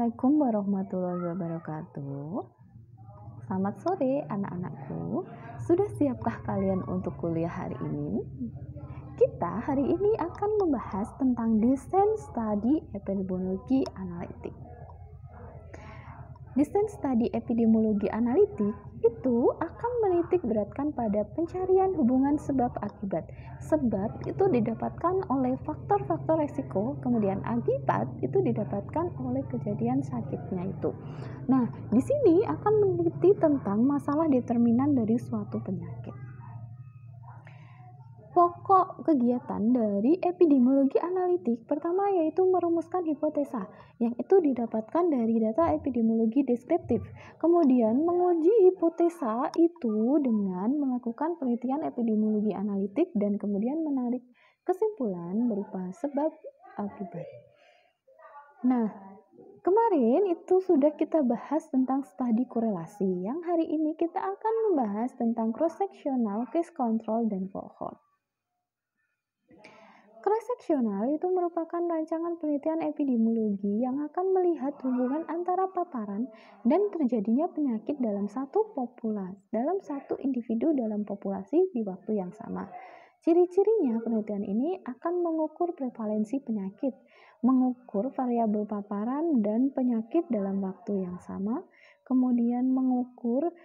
Assalamualaikum warahmatullahi wabarakatuh. Selamat sore anak-anakku. Sudah siapkah kalian untuk kuliah hari ini? Kita hari ini akan membahas tentang desain studi epidemiologi analitik. Desain studi epidemiologi analitik itu akan menitik beratkan pada pencarian hubungan sebab akibat. Sebab itu didapatkan oleh faktor-faktor resiko, kemudian akibat itu didapatkan oleh kejadian sakitnya itu. Nah, di sini akan meneliti tentang masalah determinan dari suatu penyakit. Pokok kegiatan dari epidemiologi analitik pertama yaitu merumuskan hipotesa, yang itu didapatkan dari data epidemiologi deskriptif. Kemudian menguji hipotesa itu dengan melakukan penelitian epidemiologi analitik dan kemudian menarik kesimpulan berupa sebab akibat. Nah, kemarin itu sudah kita bahas tentang studi korelasi. Yang hari ini kita akan membahas tentang cross-sectional, case control, dan cohort. Cross-sectional itu merupakan rancangan penelitian epidemiologi yang akan melihat hubungan antara paparan dan terjadinya penyakit dalam satu individu dalam populasi di waktu yang sama. Ciri-cirinya penelitian ini akan mengukur prevalensi penyakit, mengukur variabel paparan dan penyakit dalam waktu yang sama, kemudian mengukur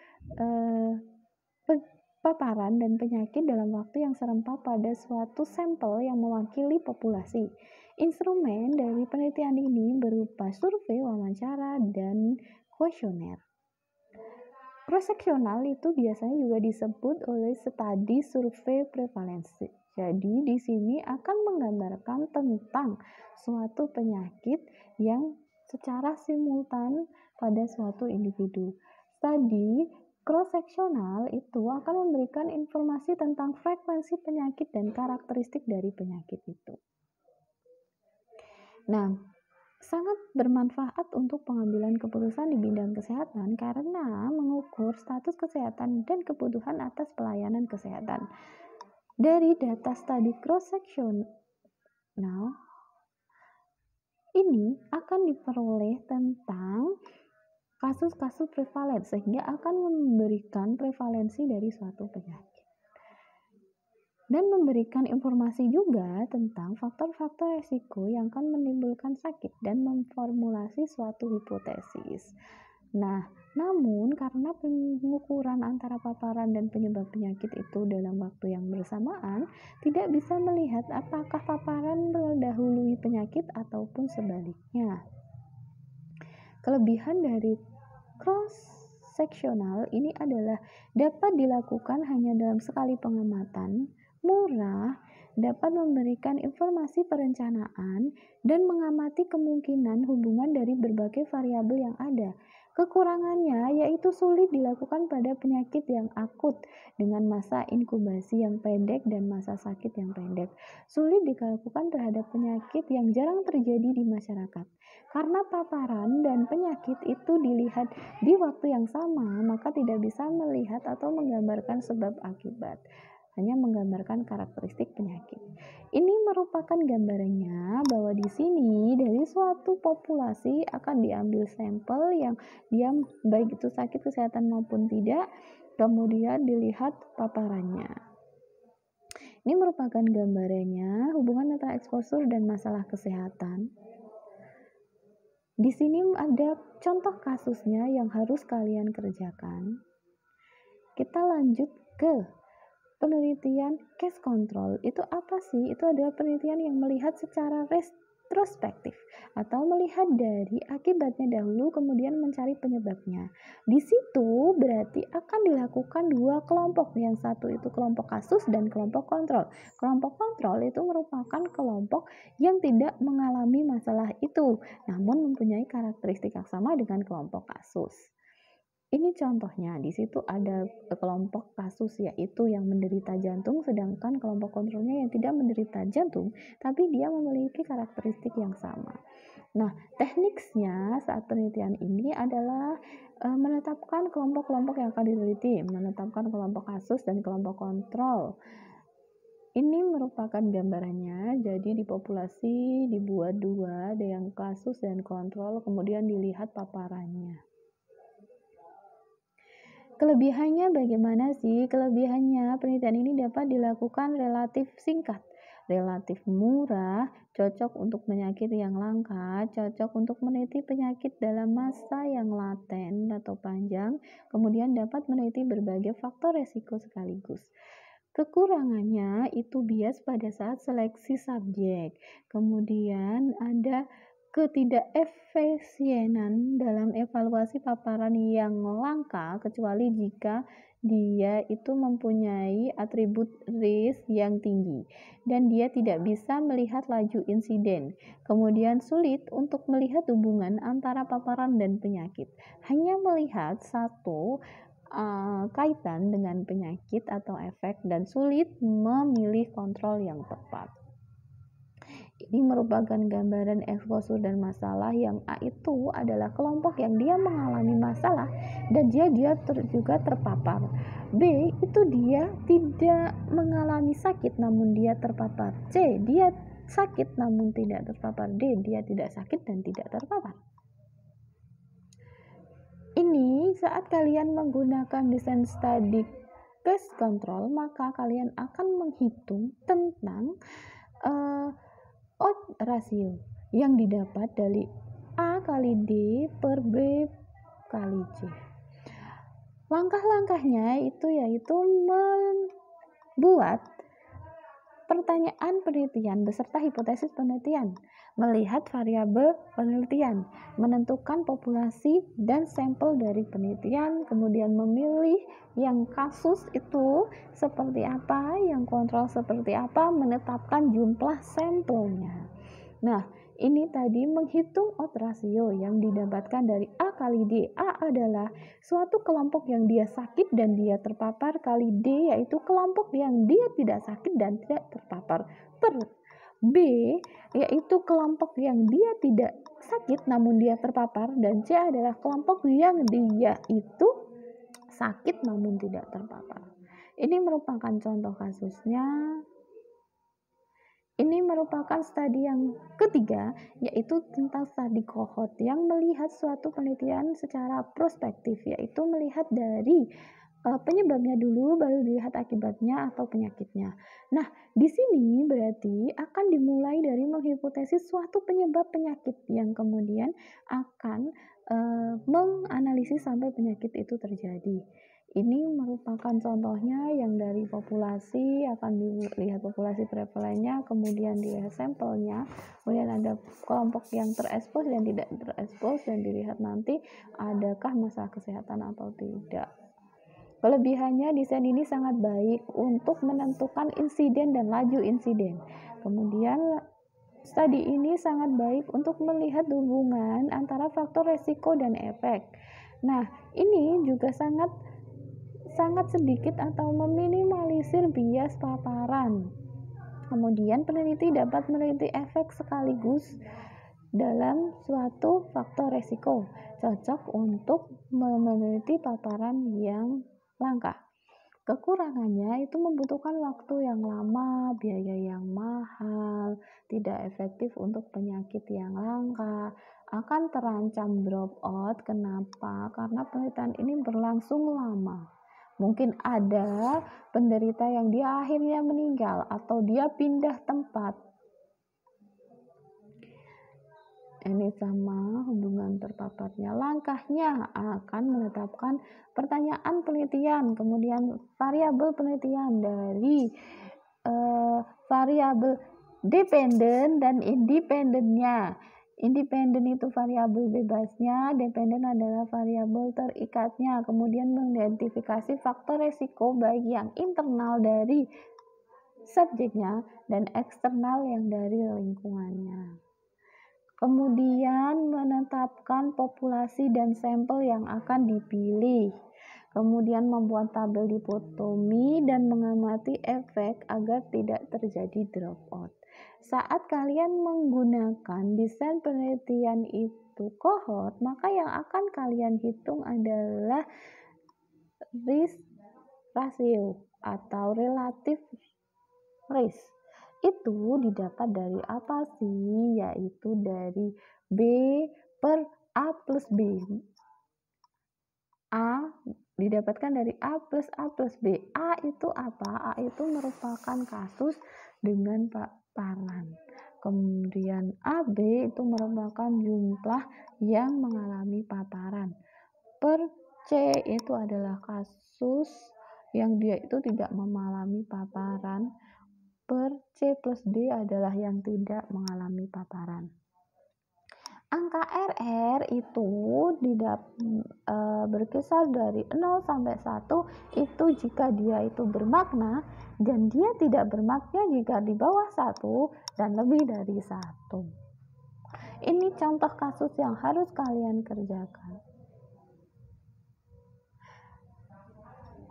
paparan dan penyakit dalam waktu yang serempak pada suatu sampel yang mewakili populasi. Instrumen dari penelitian ini berupa survei, wawancara, dan kuesioner. Cross-sectional itu biasanya juga disebut oleh studi survei prevalensi. Jadi di sini akan menggambarkan tentang suatu penyakit yang secara simultan pada suatu individu. Studi cross-sectional itu akan memberikan informasi tentang frekuensi penyakit dan karakteristik dari penyakit itu. Nah, sangat bermanfaat untuk pengambilan keputusan di bidang kesehatan karena mengukur status kesehatan dan kebutuhan atas pelayanan kesehatan. Dari data studi cross-sectional ini akan diperoleh tentang kasus-kasus prevalen sehingga akan memberikan prevalensi dari suatu penyakit dan memberikan informasi juga tentang faktor-faktor resiko yang akan menimbulkan sakit dan memformulasi suatu hipotesis. Nah, namun karena pengukuran antara paparan dan penyebab penyakit itu dalam waktu yang bersamaan tidak bisa melihat apakah paparan mendahului penyakit ataupun sebaliknya. Kelebihan dari cross-sectional ini adalah dapat dilakukan hanya dalam sekali pengamatan, murah, dapat memberikan informasi perencanaan, dan mengamati kemungkinan hubungan dari berbagai variabel yang ada. Kekurangannya yaitu sulit dilakukan pada penyakit yang akut dengan masa inkubasi yang pendek dan masa sakit yang pendek. Sulit dilakukan terhadap penyakit yang jarang terjadi di masyarakat. Karena paparan dan penyakit itu dilihat di waktu yang sama, maka tidak bisa melihat atau menggambarkan sebab akibat. Hanya menggambarkan karakteristik penyakit. Ini merupakan gambarannya bahwa di sini dari suatu populasi akan diambil sampel yang dia baik itu sakit kesehatan maupun tidak, kemudian dilihat paparannya. Ini merupakan gambarannya hubungan antara eksposur dan masalah kesehatan. Di sini ada contoh kasusnya yang harus kalian kerjakan. Kita lanjut ke penelitian case control. Itu apa sih? Itu adalah penelitian yang melihat secara retrospektif atau melihat dari akibatnya dahulu kemudian mencari penyebabnya. Di situ berarti akan dilakukan dua kelompok. Yang satu itu kelompok kasus dan kelompok kontrol. Kelompok kontrol itu merupakan kelompok yang tidak mengalami masalah itu, namun mempunyai karakteristik yang sama dengan kelompok kasus. Ini contohnya, di situ ada kelompok kasus yaitu yang menderita jantung, sedangkan kelompok kontrolnya yang tidak menderita jantung, tapi dia memiliki karakteristik yang sama. Nah, tekniknya saat penelitian ini adalah menetapkan kelompok-kelompok yang akan diteliti, menetapkan kelompok kasus dan kelompok kontrol. Ini merupakan gambarannya, jadi di populasi dibuat dua, ada yang kasus dan kontrol, kemudian dilihat paparannya. Kelebihannya bagaimana sih? Kelebihannya, penelitian ini dapat dilakukan relatif singkat, relatif murah, cocok untuk penyakit yang langka, cocok untuk meneliti penyakit dalam masa yang laten atau panjang, kemudian dapat meneliti berbagai faktor resiko sekaligus. Kekurangannya itu bias pada saat seleksi subjek. Kemudian ada ketidakefisienan dalam evaluasi paparan yang langka kecuali jika dia itu mempunyai atribut risk yang tinggi dan dia tidak bisa melihat laju insiden. Kemudian sulit untuk melihat hubungan antara paparan dan penyakit. Hanya melihat satu kaitan dengan penyakit atau efek dan sulit memilih kontrol yang tepat. Ini merupakan gambaran eksposur dan masalah yang A itu adalah kelompok yang dia mengalami masalah dan dia juga terpapar. B itu dia tidak mengalami sakit namun dia terpapar. C dia sakit namun tidak terpapar. D dia tidak sakit dan tidak terpapar. Ini saat kalian menggunakan desain study case control, maka kalian akan menghitung tentang odds ratio yang didapat dari A kali D per B kali C. Langkah-langkahnya itu yaitu membuat pertanyaan penelitian beserta hipotesis penelitian, melihat variabel penelitian, menentukan populasi dan sampel dari penelitian, kemudian memilih yang kasus itu seperti apa, yang kontrol seperti apa, menetapkan jumlah sampelnya. Nah, ini tadi menghitung odds ratio yang didapatkan dari A kali D. A adalah suatu kelompok yang dia sakit dan dia terpapar, kali D yaitu kelompok yang dia tidak sakit dan tidak terpapar, per B yaitu kelompok yang dia tidak sakit namun dia terpapar, dan C adalah kelompok yang dia itu sakit namun tidak terpapar. Ini merupakan contoh kasusnya. Ini merupakan studi yang ketiga, yaitu tentang studi cohort yang melihat suatu penelitian secara prospektif, yaitu melihat dari penyebabnya dulu, baru dilihat akibatnya atau penyakitnya. Nah, di sini berarti akan dimulai dari menghipotesis suatu penyebab penyakit yang kemudian akan menganalisis sampai penyakit itu terjadi. Ini merupakan contohnya yang dari populasi, akan dilihat populasi prevalennya, kemudian dilihat sampelnya, kemudian ada kelompok yang terekspos dan tidak terekspos, dan dilihat nanti adakah masalah kesehatan atau tidak. Kelebihannya, desain ini sangat baik untuk menentukan insiden dan laju insiden. Kemudian studi ini sangat baik untuk melihat hubungan antara faktor resiko dan efek. Nah, ini juga sangat sedikit atau meminimalisir bias paparan. Kemudian peneliti dapat meneliti efek sekaligus dalam suatu faktor resiko, cocok untuk meneliti paparan yang langka. Kekurangannya itu membutuhkan waktu yang lama, biaya yang mahal, tidak efektif untuk penyakit yang langka, akan terancam drop out. Kenapa? Karena penelitian ini berlangsung lama. Mungkin ada penderita yang dia akhirnya meninggal atau dia pindah tempat. Ini sama hubungan terpaparnya. Langkahnya akan menetapkan pertanyaan penelitian, kemudian variabel penelitian dari variabel dependen dan independennya. Independen itu variabel bebasnya, dependen adalah variabel terikatnya. Kemudian mengidentifikasi faktor resiko baik yang internal dari subjeknya dan eksternal yang dari lingkungannya. Kemudian menetapkan populasi dan sampel yang akan dipilih. Kemudian membuat tabel dipotomi dan mengamati efek agar tidak terjadi dropout. Saat kalian menggunakan desain penelitian itu cohort, maka yang akan kalian hitung adalah risk ratio atau relatif race. Itu didapat dari apa sih? Yaitu dari B per A plus B. A didapatkan dari A plus B. A itu apa? A itu merupakan kasus dengan paparan. Kemudian AB itu merupakan jumlah yang mengalami paparan. Per C itu adalah kasus yang dia itu tidak mengalami paparan. Per C plus D adalah yang tidak mengalami paparan. Angka RR itu berkisar dari 0 sampai 1 itu jika dia itu bermakna, dan dia tidak bermakna jika di bawah 1 dan lebih dari 1. Ini contoh kasus yang harus kalian kerjakan.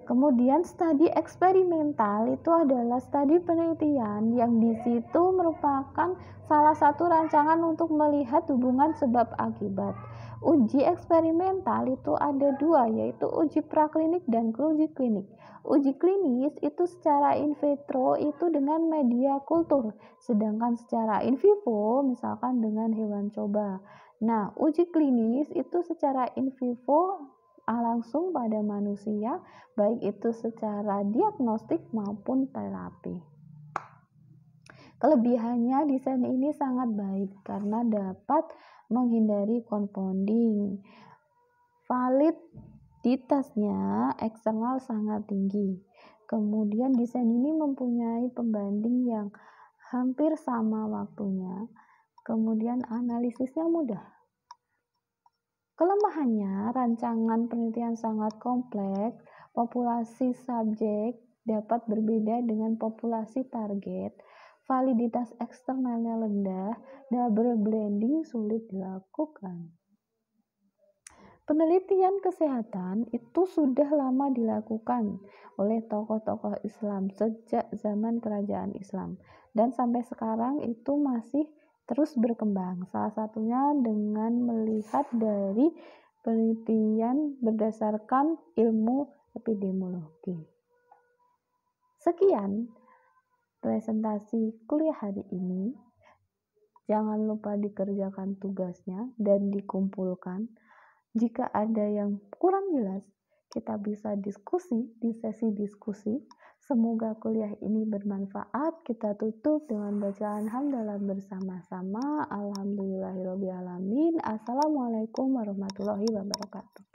Kemudian studi eksperimental itu adalah studi penelitian yang di situ merupakan salah satu rancangan untuk melihat hubungan sebab akibat. Uji eksperimental itu ada dua, yaitu uji praklinik dan uji klinik. Uji klinis itu secara in vitro itu dengan media kultur, sedangkan secara in vivo misalkan dengan hewan coba. Nah, uji klinis itu secara in vivo langsung pada manusia, baik itu secara diagnostik maupun terapi. Kelebihannya desain ini sangat baik karena dapat menghindari confounding. Validitasnya eksternal sangat tinggi. Kemudian desain ini mempunyai pembanding yang hampir sama waktunya. Kemudian analisisnya mudah. Kelemahannya, rancangan penelitian sangat kompleks, populasi subjek dapat berbeda dengan populasi target, validitas eksternalnya rendah, double blinding sulit dilakukan. Penelitian kesehatan itu sudah lama dilakukan oleh tokoh-tokoh Islam sejak zaman kerajaan Islam, dan sampai sekarang itu masih terus berkembang, salah satunya dengan melihat dari penelitian berdasarkan ilmu epidemiologi. Sekian presentasi kuliah hari ini. Jangan lupa dikerjakan tugasnya dan dikumpulkan. Jika ada yang kurang jelas, kita bisa diskusi di sesi diskusi. Semoga kuliah ini bermanfaat. Kita tutup dengan bacaan hamdalah bersama-sama. Alhamdulillahirobbilalamin. Assalamualaikum warahmatullahi wabarakatuh.